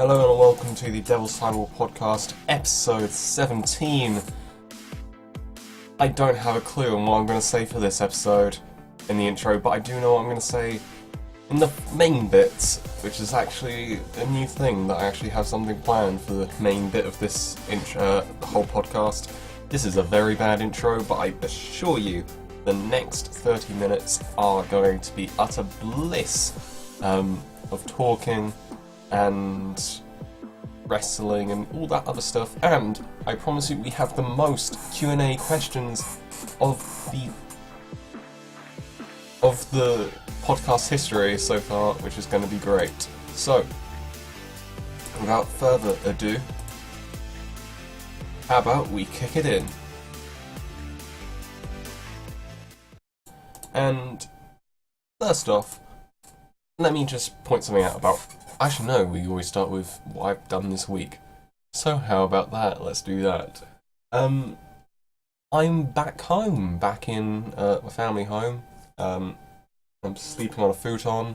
Hello and welcome to the Devil Cyborg Podcast, episode 17. I don't have a clue on what I'm going to say for this episode in the intro, but I do know what I'm going to say in the main bits, which is actually a new thing, that I actually have something planned for the main bit of this intro, the whole podcast. This is a very bad intro, but I assure you, the next 30 minutes are going to be utter bliss of talking and wrestling and all that other stuff, and I promise you we have the most Q&A questions of the podcast history so far, which is going to be great. So, without further ado, how about we kick it in? And first off, let me just point something out about... Actually, no, we always start with what I've done this week. So how about that? Let's do that. I'm back home, back in my family home. I'm sleeping on a futon.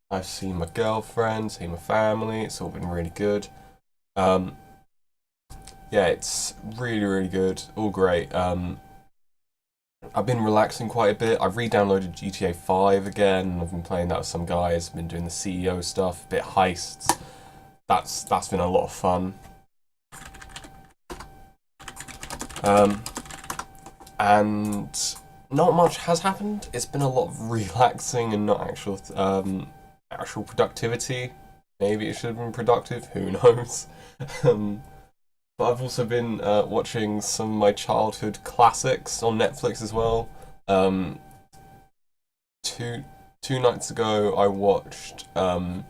I've seen my girlfriend, seen my family. It's all been really good. Yeah, it's really, really good. All great. I've been relaxing quite a bit. I've re-downloaded GTA 5 again. I've been playing that with some guys. Been doing the CEO stuff, a bit heists. That's been a lot of fun. And not much has happened. It's been a lot of relaxing and not actual productivity. Maybe it should have been productive. Who knows? But I've also been watching some of my childhood classics on Netflix as well. Two nights ago I watched The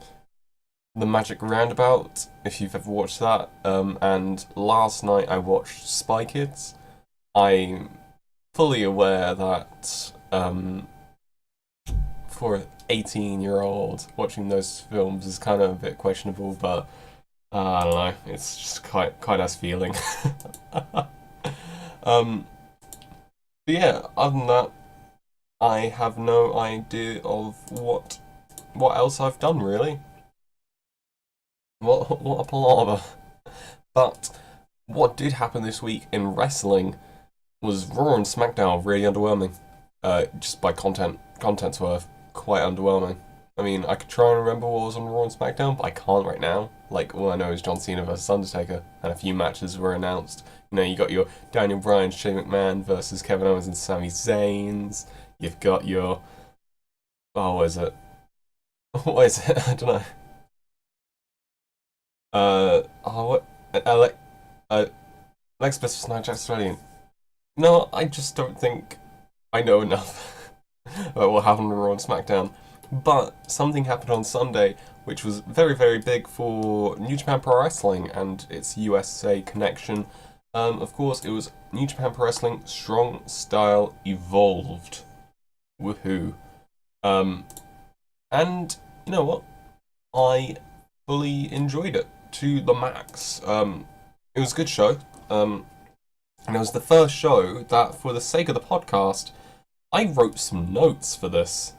Magic Roundabout, if you've ever watched that. And last night I watched Spy Kids. I'm fully aware that for an 18-year-old watching those films is kind of a bit questionable, but I don't know, it's just quite nice feeling. But yeah, other than that, I have no idea of what else I've done, really. What a palaver. But what did happen this week in wrestling was Raw and SmackDown really underwhelming. Just by content's worth, quite underwhelming. I mean, I could try and remember what was on Raw and SmackDown, but I can't right now. Like, all I know is John Cena versus Undertaker, and a few matches were announced. You know, you got your Daniel Bryan, Shane McMahon versus Kevin Owens and Sami Zayn. You've got your... Oh, what is it? What is it? I don't know. Alex versus Nia Jax Australian. No, I just don't think I know enough about what happened on Raw and SmackDown. But something happened on Sunday, which was very, very big for New Japan Pro Wrestling and its USA connection. Of course, it was New Japan Pro Wrestling Strong Style Evolved. Woohoo. And you know what? I fully enjoyed it to the max. It was a good show. And it was the first show that, for the sake of the podcast, I wrote some notes for this.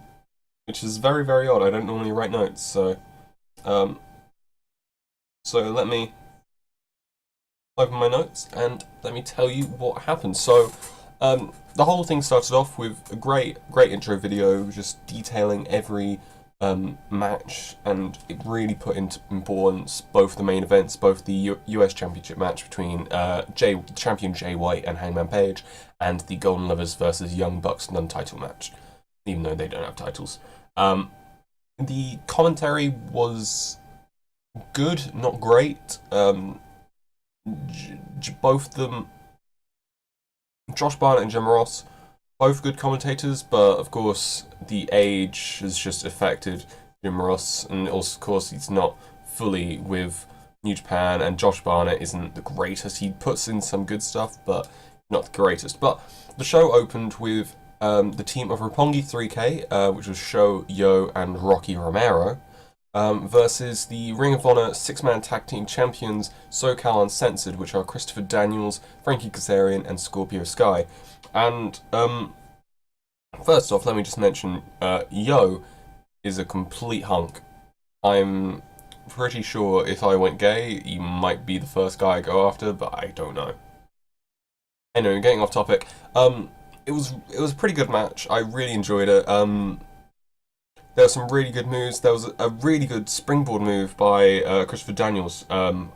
Which is very, very odd. I don't normally write notes, so let me open my notes and let me tell you what happened. So, the whole thing started off with a great intro video, just detailing every match, and it really put into importance both the main events, both the US Championship match between champion Jay White and Hangman Page, and the Golden Lovers versus Young Bucks non-title match, even though they don't have titles. The commentary was good, not great. Both of them, Josh Barnett and Jim Ross, both good commentators, but of course the age has just affected Jim Ross, and also, of course, he's not fully with New Japan, and Josh Barnett isn't the greatest. He puts in some good stuff, but not the greatest. But the show opened with the team of Roppongi 3K, which was Sho, Yo, and Rocky Romero, versus the Ring of Honor 6-man tag team champions SoCal Uncensored, which are Christopher Daniels, Frankie Kazarian, and Scorpio Sky. And first off, let me just mention, Yo is a complete hunk. I'm pretty sure if I went gay, he might be the first guy I go after, but I don't know. Anyway, getting off topic. It was a pretty good match. I really enjoyed it. There were some really good moves. There was a really good springboard move by Christopher Daniels. It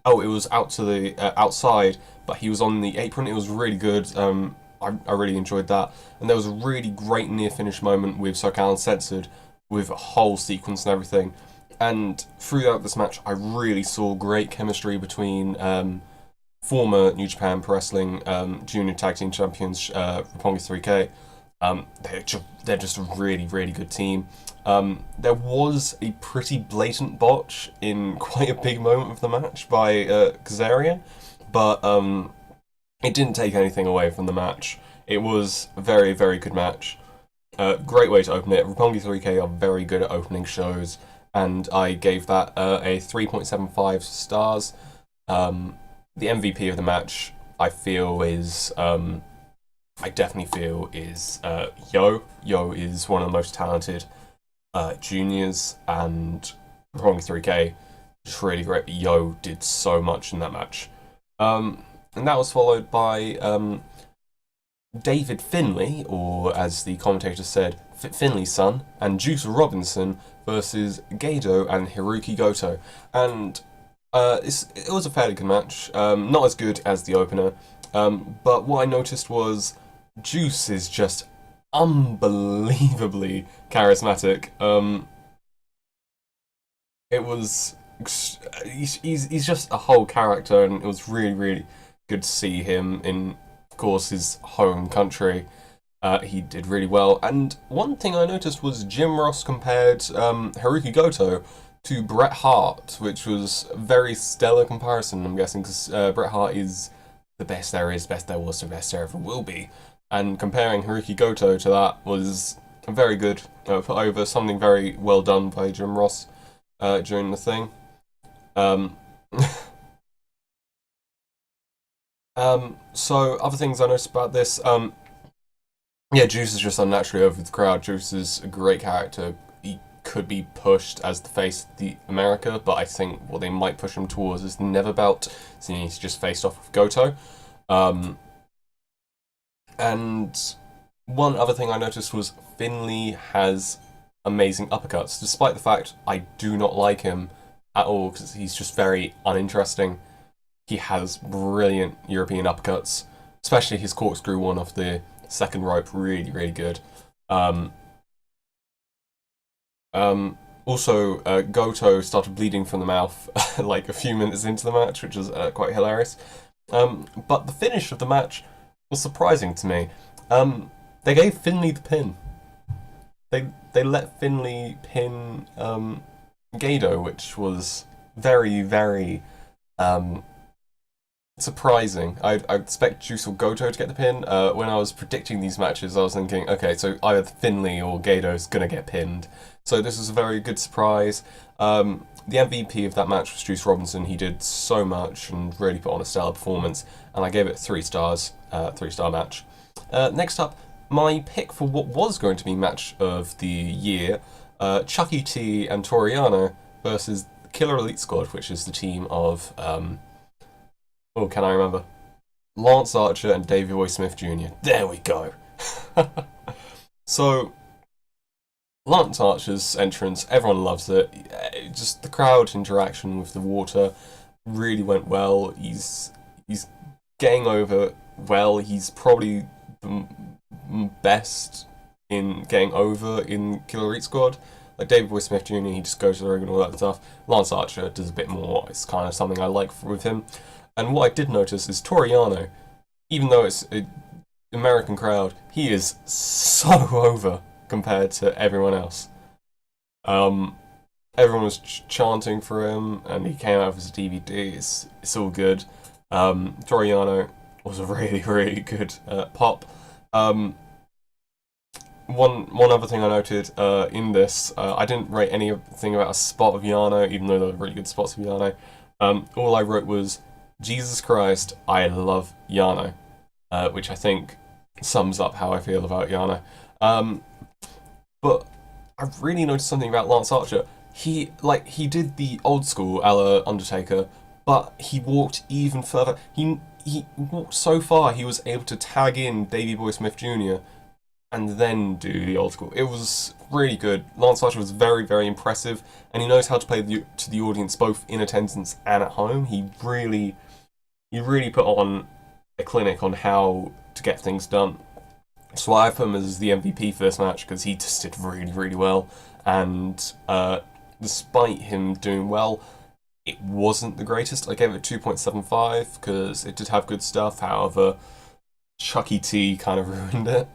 was out to the outside, but he was on the apron. It was really good. I really enjoyed that. And there was a really great near finish moment with SoCal Uncensored, with a whole sequence and everything. And throughout this match, I really saw great chemistry between former New Japan Pro Wrestling Junior Tag Team Champions Roppongi 3K. They're just a really, really good team. There was a pretty blatant botch in quite a big moment of the match by Kazarian, but it didn't take anything away from the match. It was a very, very good match. Great way to open it. Roppongi 3K are very good at opening shows, and I gave that a 3.75 stars. The MVP of the match, I definitely feel is Yo. Yo is one of the most talented juniors, and Roppongi 3K is really great. Yo did so much in that match. And that was followed by David Finlay, or as the commentator said, Finlay's son, and Juice Robinson versus Gedo and Hiroki Goto. And it was a fairly good match. Not as good as the opener, but what I noticed was Juice is just unbelievably charismatic. He's just a whole character, and it was really, really good to see him in, of course, his home country. He did really well. And one thing I noticed was Jim Ross compared Hiroki Goto to Bret Hart, which was a very stellar comparison, I'm guessing, because Bret Hart is the best there is, best there was, the best there ever will be. And comparing Hiroki Goto to that was very good. Put over something very well done by Jim Ross during the thing. So other things I noticed about this, Juice is just unnaturally over the crowd. Juice is a great character. He could be pushed as the face of the America, but I think what they might push him towards is the Never belt, so he's just faced off with Goto. And one other thing I noticed was Finlay has amazing uppercuts, despite the fact I do not like him at all, because he's just very uninteresting. He has brilliant European uppercuts, especially his corkscrew one off the second rope, really, really good. Also, Goto started bleeding from the mouth like a few minutes into the match, which was quite hilarious. But the finish of the match was surprising to me. They gave Finlay the pin. They let Finlay pin Gedo, which was very, very surprising. I'd expect Juice or Goto to get the pin. When I was predicting these matches, I was thinking, okay, so either Finlay or Gedo's gonna get pinned. So this was a very good surprise. The MVP of that match was Juice Robinson. He did so much and really put on a stellar performance, and I gave it 3 stars, 3-star match. Next up, my pick for what was going to be match of the year, Chucky T and Toriano versus Killer Elite Squad, which is the team of, can I remember? Lance Archer and Davey Boy Smith Jr. There we go. So, Lance Archer's entrance, everyone loves it. Just the crowd interaction with the water really went well. He's getting over well. He's probably the best in getting over in Killer Elite Squad. Like David Boy Smith Jr., he just goes to the ring and all that stuff. Lance Archer does a bit more. It's kind of something I like with him. And what I did notice is Toriano, even though it's an American crowd, he is so over compared to everyone else. Everyone was chanting for him, and he came out with his DVD. It's all good. Toriano was a really, really good pop. One other thing I noted in this, I didn't write anything about a spot of Yano, even though there were really good spots of Yano. All I wrote was, Jesus Christ, I love Yano, which I think sums up how I feel about Yano. But I've really noticed something about Lance Archer. he did the old school a la Undertaker, but he walked even further. He walked so far he was able to tag in Davey Boy Smith Jr. and then do the old school. It was really good. Lance Archer was very, very impressive, and he knows how to play to the audience both in attendance and at home. He really put on a clinic on how to get things done. So I put him as the MVP for this match because he just did really, really well. And despite him doing well, it wasn't the greatest. I gave it 2.75 because it did have good stuff. However, Chucky T kind of ruined it.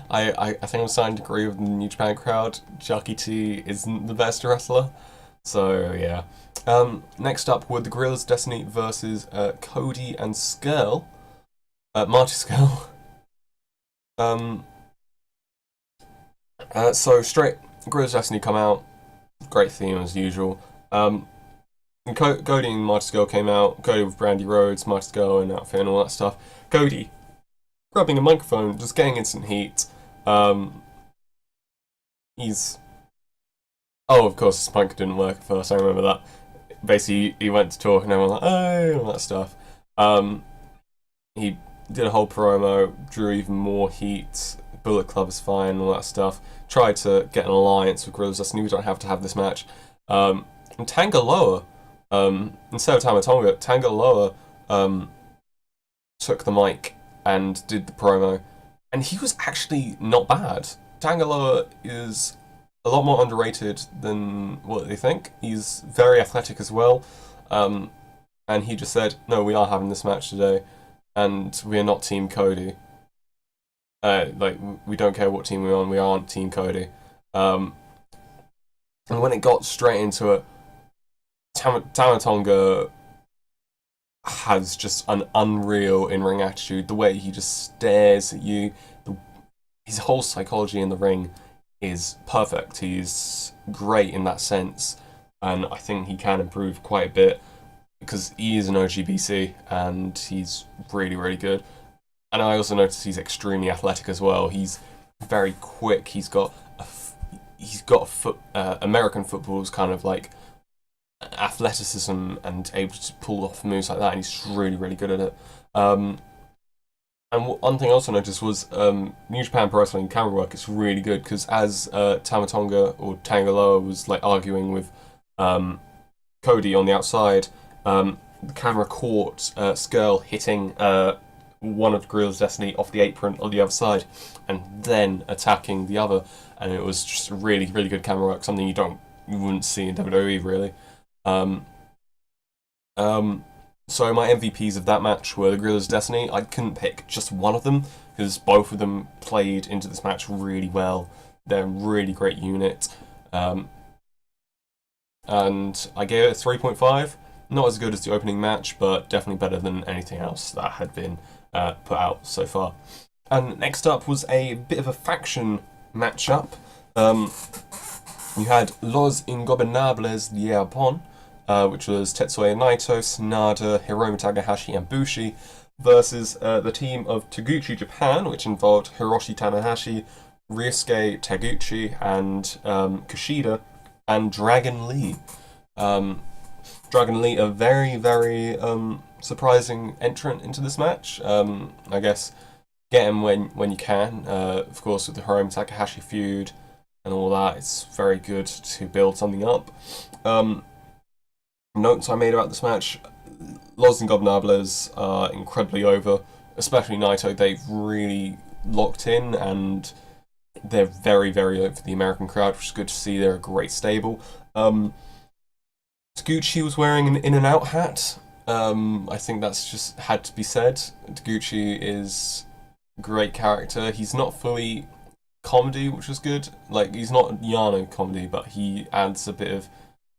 I think I'm starting to agree with the New Japan crowd. Chucky T isn't the best wrestler. So, yeah. Next up were the Guerrillas Destiny versus Cody and Skrull. Marty Skrull. So straight, Guerrillas Destiny come out. Great theme as usual. And Cody and Marty Skrull came out. Cody with Brandy Rhodes, Marty Skrull and outfit and all that stuff. Cody grabbing a microphone, just getting instant heat. Oh, of course, his mic didn't work at first, I remember that. Basically, he went to talk and everyone was like, oh, and all that stuff. He did a whole promo, drew even more heat, Bullet Club is fine, all that stuff. Tried to get an alliance with Guerrillas Destiny, we don't have to have this match. And Tanga Loa, instead of Tama Tonga, Tanga Loa took the mic and did the promo, and he was actually not bad. Tanga Loa is a lot more underrated than what they think. He's very athletic as well, and he just said, no, we are having this match today, and we are not Team Cody. We don't care what team we're on, we aren't Team Cody. And when it got straight into it, Tama Tonga has just an unreal in-ring attitude. The way he just stares at you, his whole psychology in the ring is perfect. He's great in that sense, and I think he can improve quite a bit because he is an OGBC and he's really, really good. And I also noticed he's extremely athletic as well. He's very quick. He's got American football's kind of like athleticism and able to pull off moves like that, and he's really, really good at it. And one thing I also noticed was New Japan Pro Wrestling camera work is really good because as Tama Tonga or Tanga Loa was like arguing with Cody on the outside, the camera caught Skrull hitting one of Guerrillas Destiny off the apron on the other side and then attacking the other, and it was just really, really good camera work, something you wouldn't see in WWE really. So my MVPs of that match were the Guerrillas Destiny. I couldn't pick just one of them because both of them played into this match really well. They're a really great unit. And I gave it a 3.5. Not as good as the opening match, but definitely better than anything else that had been put out so far. And next up was a bit of a faction matchup. You had Los Ingobernables de Japón, which was Tetsuya Naito, Sanada, Hiromu Takahashi, and Bushi, versus the team of Taguchi Japan, which involved Hiroshi Tanahashi, Ryusuke Taguchi, and Kushida, and Dragon Lee. Dragon Lee, a very, very surprising entrant into this match. I guess get him when you can. Of course, with the Hiromu Takahashi feud and all that, it's very good to build something up. Notes I made about this match: Los Ingobernables are incredibly over, especially Naito. They've really locked in and they're very, very over the American crowd, which is good to see. They're a great stable. Taguchi was wearing an In-N-Out hat. I think that's just had to be said. Taguchi is a great character. He's not fully comedy, which was good. Like, he's not Yano comedy, but he adds a bit of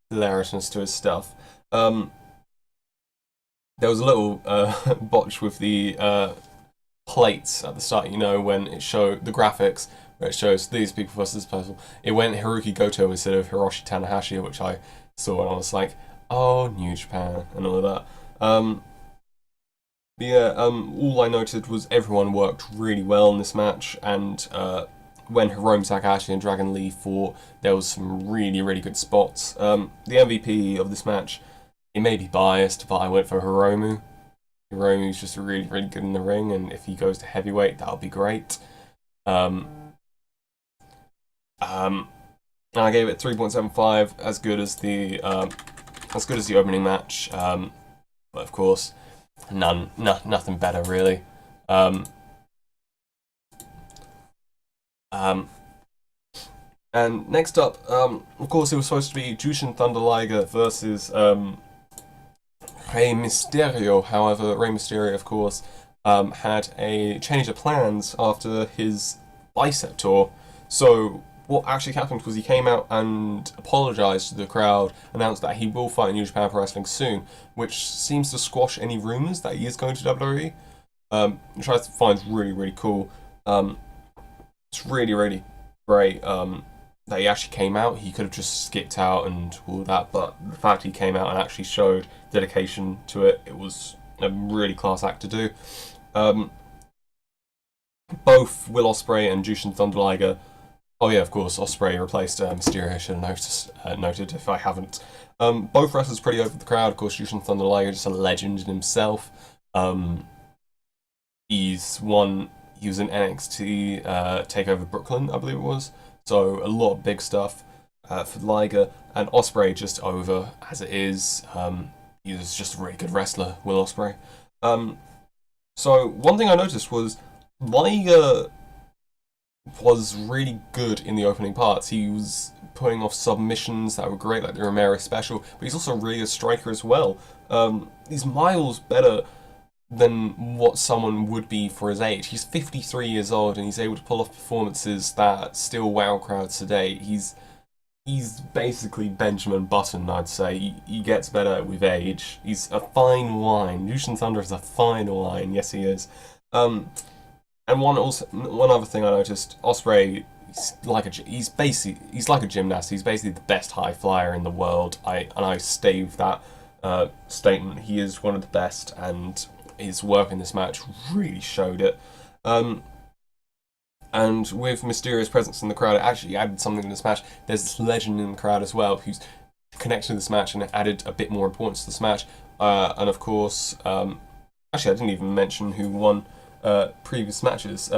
hilariousness to his stuff. There was a little botch with the plates at the start, when it showed the graphics, where it shows these people versus this person. It went Hiroki Goto instead of Hiroshi Tanahashi, which I saw, and I was like, oh, New Japan, and all of that. All I noted was everyone worked really well in this match, and when Hiromu Takahashi and Dragon Lee fought, there was some really, really good spots. The MVP of this match, it may be biased, but I went for Hiromu. Hiromu's just really, really good in the ring, and if he goes to heavyweight, that'll be great. And I gave it 3.75, as good as the opening match. But of course, nothing better really. And next up, of course, it was supposed to be Jushin Thunder Liger versus Rey Mysterio. However, Rey Mysterio, of course, had a change of plans after his bicep tour. So what actually happened was he came out and apologised to the crowd, announced that he will fight in New Japan Pro Wrestling soon, which seems to squash any rumours that he is going to WWE, which I find really, really cool. It's really, really great that he actually came out. He could have just skipped out and all that, but the fact he came out and actually showed dedication to it, it was a really class act to do. Both Will Ospreay and Jushin Thunder Liger. Oh yeah, of course, Ospreay replaced Mysterio. I should have noted if I haven't. Both wrestlers pretty over the crowd. Of course, Jushin Thunder Liger just a legend in himself. He was in NXT Takeover Brooklyn, I believe it was. So a lot of big stuff for Liger, and Ospreay just over as it is. He was just a really good wrestler, Will Ospreay. So one thing I noticed was Liger was really good in the opening parts. He was putting off submissions that were great, like the Romero special, but he's also really a striker as well. He's miles better than what someone would be for his age. He's 53 years old and he's able to pull off performances that still wow crowds today. He's basically Benjamin Button, I'd say. He gets better with age. He's a fine wine. Jushin Thunder is a fine wine. Yes, he is. And one other thing I noticed, Ospreay, he's like a gymnast. He's basically the best high flyer in the world. I stave that statement. He is one of the best, and his work in this match really showed it. And with Mysterio's presence in the crowd, it actually added something to this match. There's this legend in the crowd as well who's connected to this match, and it added a bit more importance to this match. And of course, actually, I didn't even mention who won previous matches.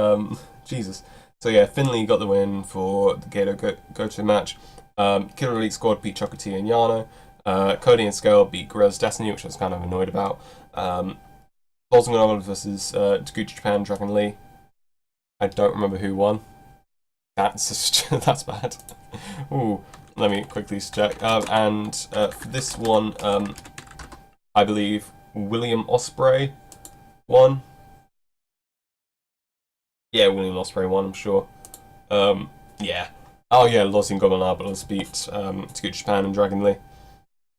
Jesus. So yeah, Finlay got the win for the Gato Goto match. Killer Elite Squad beat Chocolatilla and Yano. Cody and Scale beat Guerrilla's Destiny, which I was kind of annoyed about. Bolton Gold versus Taguchi Japan, Dragon Lee. I don't remember who won. That's bad. Ooh, let me quickly check. And for this one, I believe William Ospreay won. Yeah, William Ospreay won, I'm sure. Yeah. Oh yeah, Los Ingobernables beat Taguchi Japan and Dragon Lee.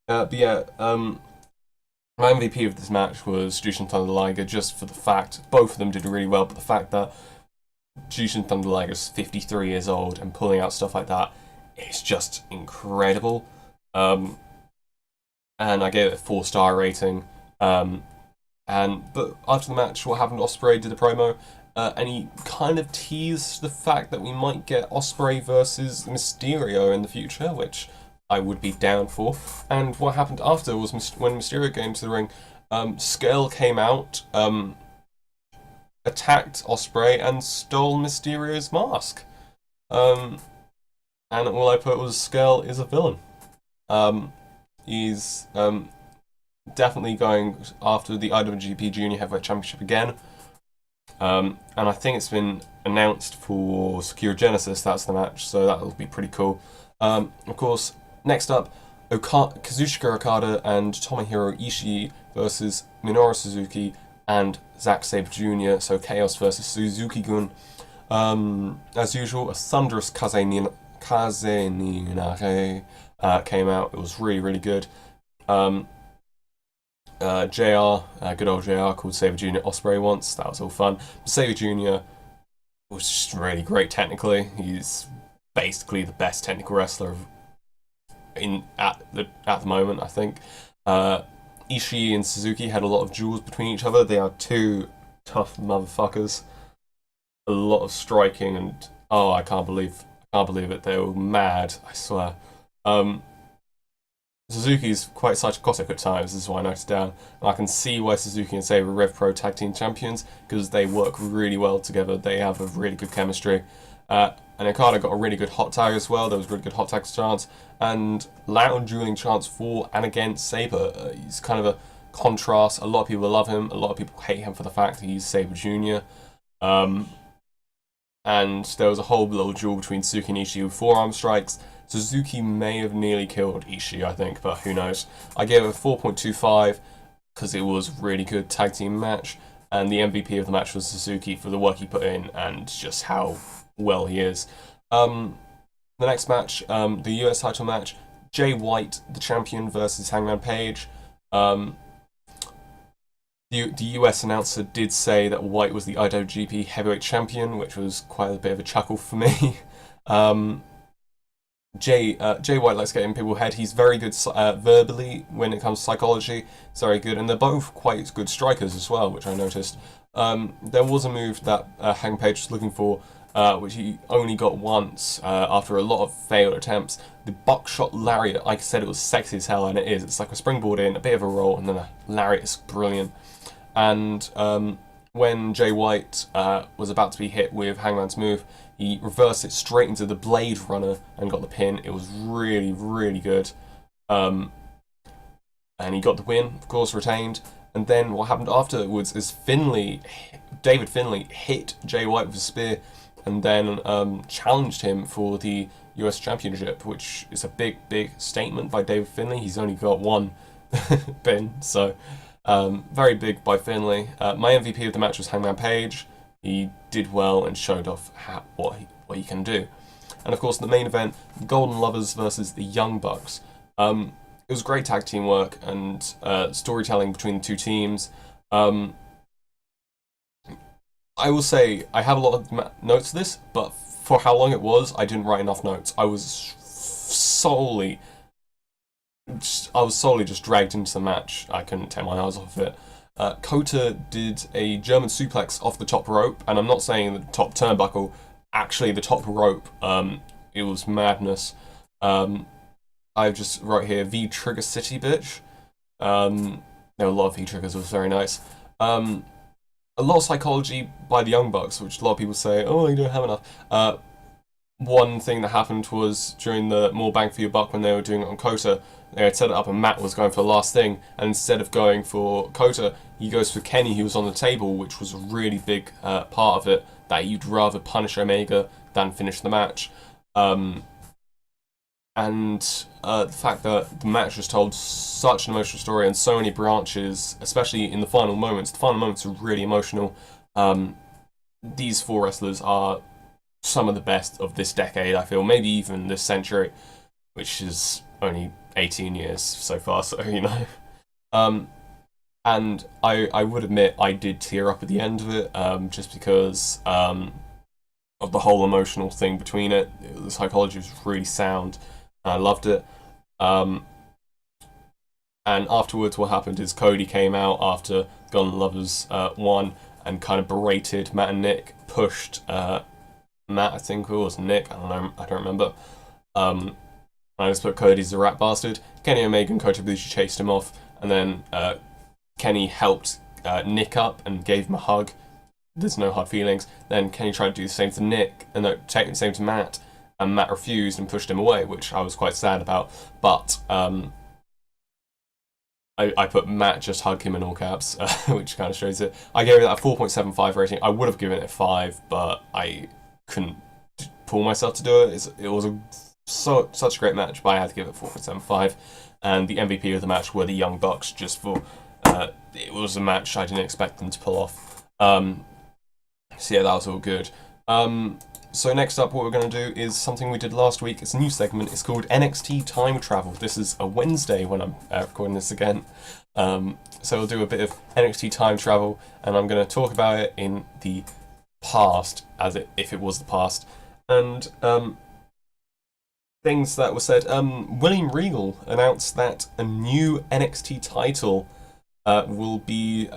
But yeah, my MVP of this match was Jushin Thunder Liger, just for the fact both of them did really well, but the fact that Jushin Thunder Liger is 53 years old and pulling out stuff like that is just incredible. And I gave it a 4-star rating. But after the match, what happened? Ospreay did a promo, and he kind of teased the fact that we might get Ospreay versus Mysterio in the future, which I would be down for. And what happened after was when Mysterio came to the ring, Scale came out, attacked Ospreay and stole Mysterio's mask. And all I put was Scale is a villain. He's definitely going after the IWGP Junior Heavyweight Championship again. And I think it's been announced for Secure Genesis, that's the match, so that'll be pretty cool. Of course, next up, Kazuchika Okada and Tomohiro Ishii versus Minoru Suzuki and Zack Sabre Jr., so Chaos versus Suzuki-gun. As usual, a thunderous Kaze Ninare came out. It was really, really good. Good old JR called Sabre Jr. Ospreay once. That was all fun. But Sabre Jr. was just really great technically. He's basically the best technical wrestler at the moment, I think. Ishii and Suzuki had a lot of duels between each other. They are two tough motherfuckers. A lot of striking, and Oh, I can't believe it. They were mad. I swear. Um, Suzuki's quite psychotic at times. This is why I noted down, and I can see why Suzuki and Sabre are Rev Pro Tag Team Champions because they work really well together. They have a really good chemistry. And Okada got a really good hot tag as well. There was really good hot tag chance and loud dueling chants for and against Sabre. He's kind of a contrast. A lot of people love him. A lot of people hate him for the fact that he's Sabre Jr. And there was a whole little duel between Suzuki and Ishii with forearm strikes. Suzuki may have nearly killed Ishii, I think, but who knows. I gave it a 4.25 because it was a really good tag team match, and the MVP of the match was Suzuki for the work he put in and just how well he is. The next match, the US title match, Jay White, the champion, versus Hangman Page. The US announcer did say that White was the IWGP Heavyweight Champion, which was quite a bit of a chuckle for me. Jay White likes getting in people's head. He's very good verbally when it comes to psychology. He's very good, and they're both quite good strikers as well, which I noticed. There was a move that Hangman Page was looking for, which he only got once after a lot of failed attempts. The buckshot lariat, like I said, it was sexy as hell, and it is. It's like a springboard in, a bit of a roll, and then a lariat is brilliant. And when Jay White was about to be hit with Hangman's move, he reversed it straight into the Blade Runner and got the pin. It was really, really good. And he got the win, of course, retained. And then what happened afterwards is David Finlay hit Jay White with a spear and then challenged him for the US Championship, which is a big, big statement by David Finlay. He's only got one pin, so very big by Finlay. My MVP of the match was Hangman Page. He did well and showed off what he can do. And of course, the main event, the Golden Lovers versus the Young Bucks. It was great tag team work and storytelling between the two teams. I will say I have a lot of notes for this, but for how long it was, I didn't write enough notes. I was solely just dragged into the match. I couldn't take my eyes off of it. Kota did a German suplex off the top rope, and I'm not saying the top turnbuckle, actually the top rope. It was madness. I've just wrote here, V-Trigger City, bitch. There were a lot of V-Triggers, it was very nice. A lot of psychology by the Young Bucks, which a lot of people say, oh, you don't have enough. One thing that happened was during the More Bang for Your Buck when they were doing it on Kota, they had set it up and Matt was going for the last thing, and instead of going for Kota, he goes for Kenny, who was on the table, which was a really big part of it, that you'd rather punish Omega than finish the match. And the fact that the match was told such an emotional story and so many branches, especially in the final moments. The final moments are really emotional. These four wrestlers are some of the best of this decade, I feel, maybe even this century, which is only 18 years so far, so, you know. And I would admit I did tear up at the end of it, just because of the whole emotional thing between it. The psychology was really sound. I loved it. And afterwards what happened is Cody came out after Golden Lovers won and kind of berated Matt and Nick, pushed Matt, I think, or was Nick, I don't remember. I just put Cody's a rat bastard. Kenny Omega and Kota Ibushi chased him off, and then Kenny helped Nick up and gave him a hug. There's no hard feelings. Then Kenny tried to do the same to Nick, and take the same to Matt, and Matt refused and pushed him away, which I was quite sad about. But I put Matt just hug him in all caps, which kind of shows it. I gave it a 4.75 rating. I would have given it a 5, but I couldn't pull myself to do it. It was such a great match, but I had to give it 4.75. And the MVP of the match were the Young Bucks, just for it was a match I didn't expect them to pull off. So yeah, that was all good. So next up, what we're going to do is something we did last week. It's a new segment. It's called NXT Time Travel. This is a Wednesday when I'm recording this again. So we'll do a bit of NXT Time Travel, and I'm going to talk about it in the past, if it was the past. And things that were said. William Regal announced that a new NXT title will be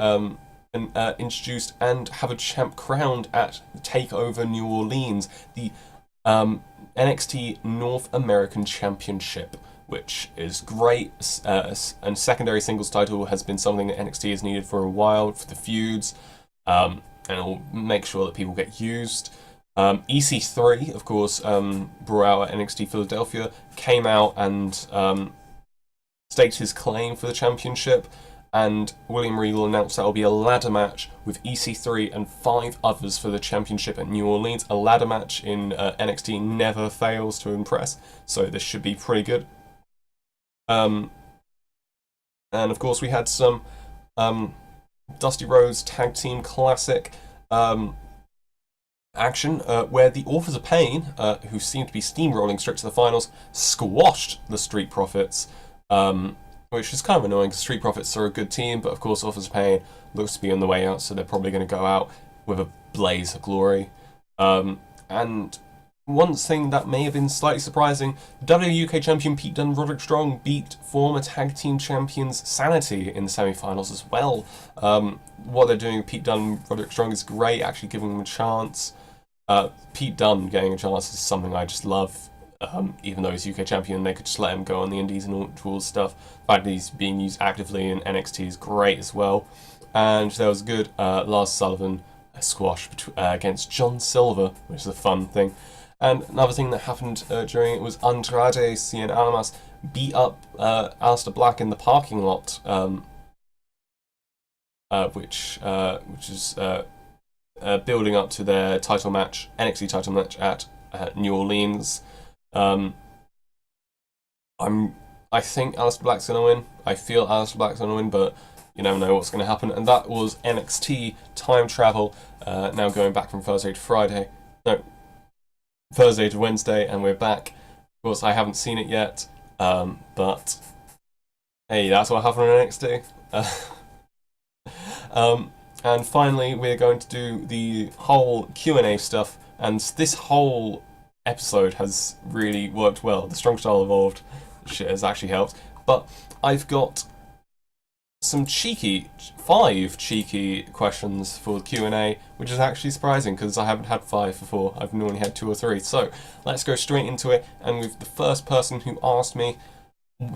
introduced and have a champ crowned at TakeOver New Orleans, the NXT North American Championship, which is great. And secondary singles title has been something that NXT has needed for a while for the feuds, and it will make sure that people get used. EC3, of course, brought out at NXT Philadelphia, came out and staked his claim for the championship, and William Regal announced that will be a ladder match with EC3 and 5 others for the championship at New Orleans. A ladder match in NXT never fails to impress, so this should be pretty good. And of course we had some Dusty Rhodes Tag Team Classic action, where the Authors of Pain, who seem to be steamrolling straight to the finals, squashed the Street Profits, which is kind of annoying because Street Profits are a good team, but of course Authors of Pain looks to be on the way out, so they're probably going to go out with a blaze of glory. And one thing that may have been slightly surprising, WWE UK champion Pete Dunne Roderick Strong beat former tag team champions Sanity in the semi-finals as well. What they're doing with Pete Dunne Roderick Strong is great, actually giving them a chance. Pete Dunne getting a chance is something I just love. Even though he's UK champion, they could just let him go on the indies and all tools stuff. The fact that he's being used actively in NXT is great as well. And there was a good Lars Sullivan squash against John Silver, which is a fun thing. And another thing that happened during it was Andrade Cien Almas beat up Aleister Black in the parking lot, which is building up to their title match, NXT title match at New Orleans. I think Aleister Black's going to win. I feel Aleister Black's going to win, but you never know what's going to happen. And that was NXT Time Travel, now going back from Thursday to Friday. No, Thursday to Wednesday, and we're back. Of course, I haven't seen it yet, but hey, that's what happened in NXT. And finally, we're going to do the whole Q&A stuff, and this whole episode has really worked well. The Strong Style Evolved shit has actually helped, but I've got some 5 cheeky questions for the Q&A, which is actually surprising because I haven't had 5 before. I've normally had 2 or 3. So let's go straight into it. And with the first person who asked me,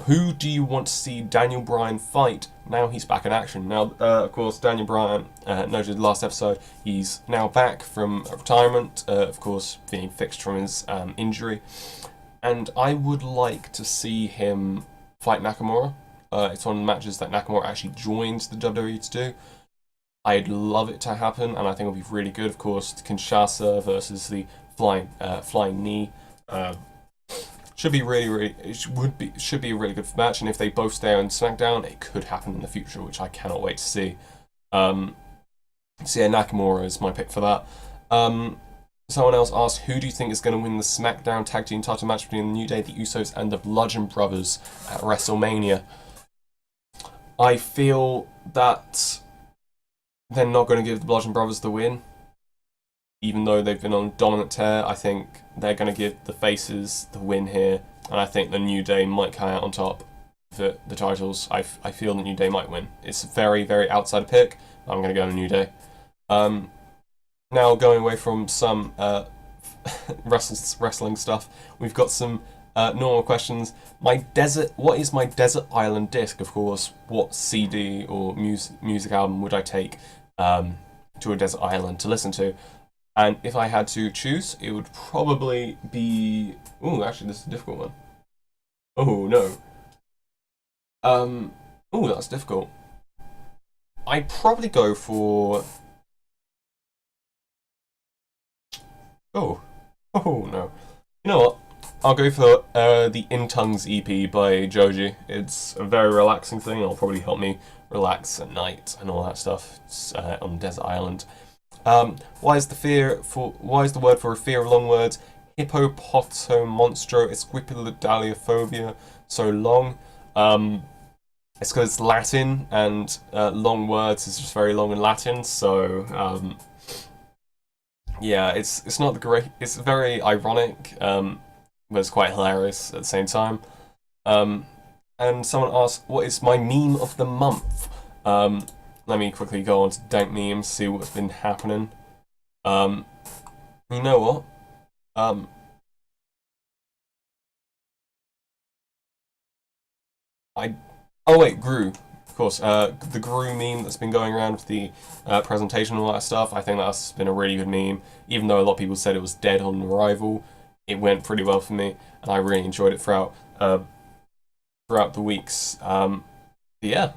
who do you want to see Daniel Bryan fight now he's back in action? Now, of course, Daniel Bryan, noted last episode, he's now back from retirement, of course, being fixed from his injury. And I would like to see him fight Nakamura. It's one of the matches that Nakamura actually joined the WWE to do. I'd love it to happen, and I think it'll be really good. Of course, Kinshasa versus the flying knee should be should be a really good match. And if they both stay on SmackDown, it could happen in the future, which I cannot wait to see. So yeah, Nakamura is my pick for that. Someone else asked, who do you think is going to win the SmackDown Tag Team title match between the New Day, the Usos, and the Bludgeon Brothers at WrestleMania? I feel that they're not going to give the Bludgeon Brothers the win. Even though they've been on a dominant tear, I think they're going to give the faces the win here. And I think the New Day might come out on top for the titles. I feel the New Day might win. It's a very, very outside pick. I'm going to go the New Day. Now, going away from some wrestling stuff, we've got some normal questions. What is my desert island disc? Of course, what CD or music album would I take to a desert island to listen to? And if I had to choose, it would probably be... Ooh, actually, this is a difficult one. Oh, no. Ooh, that's difficult. I'd probably go for... Oh no. You know what? I'll go for the In Tongues EP by Joji. It's a very relaxing thing. It'll probably help me relax at night and all that stuff on Desert Island. Why is the word for a fear of long words hippopotomonstro esquipulidaliophobia so long? It's because it's Latin, and long words is just very long in Latin, so yeah, it's not the great. It's very ironic, but it's quite hilarious at the same time. And someone asked, "What is my meme of the month?" Now, let me quickly go on to dank memes, see what's been happening. You know what? Oh wait, Gru. Of course, the Gru meme that's been going around with the presentation and all that stuff, I think that's been a really good meme. Even though a lot of people said it was dead on arrival, it went pretty well for me, and I really enjoyed it throughout the weeks. Yeah.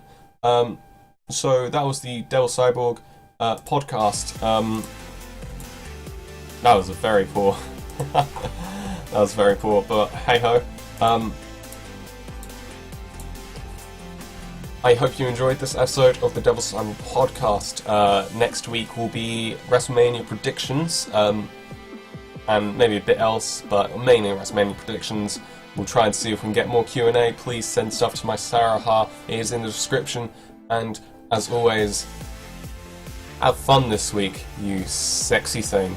So that was the Devil Cyborg podcast. That was very poor. That was very poor, but hey ho. I hope you enjoyed this episode of the Devil Cyborg podcast. Next week will be WrestleMania predictions, and maybe a bit else, but mainly WrestleMania predictions. We'll try and see if we can get more Q&A. Please send stuff to my sarahah. It is in the description. And as always, have fun this week, you sexy thing.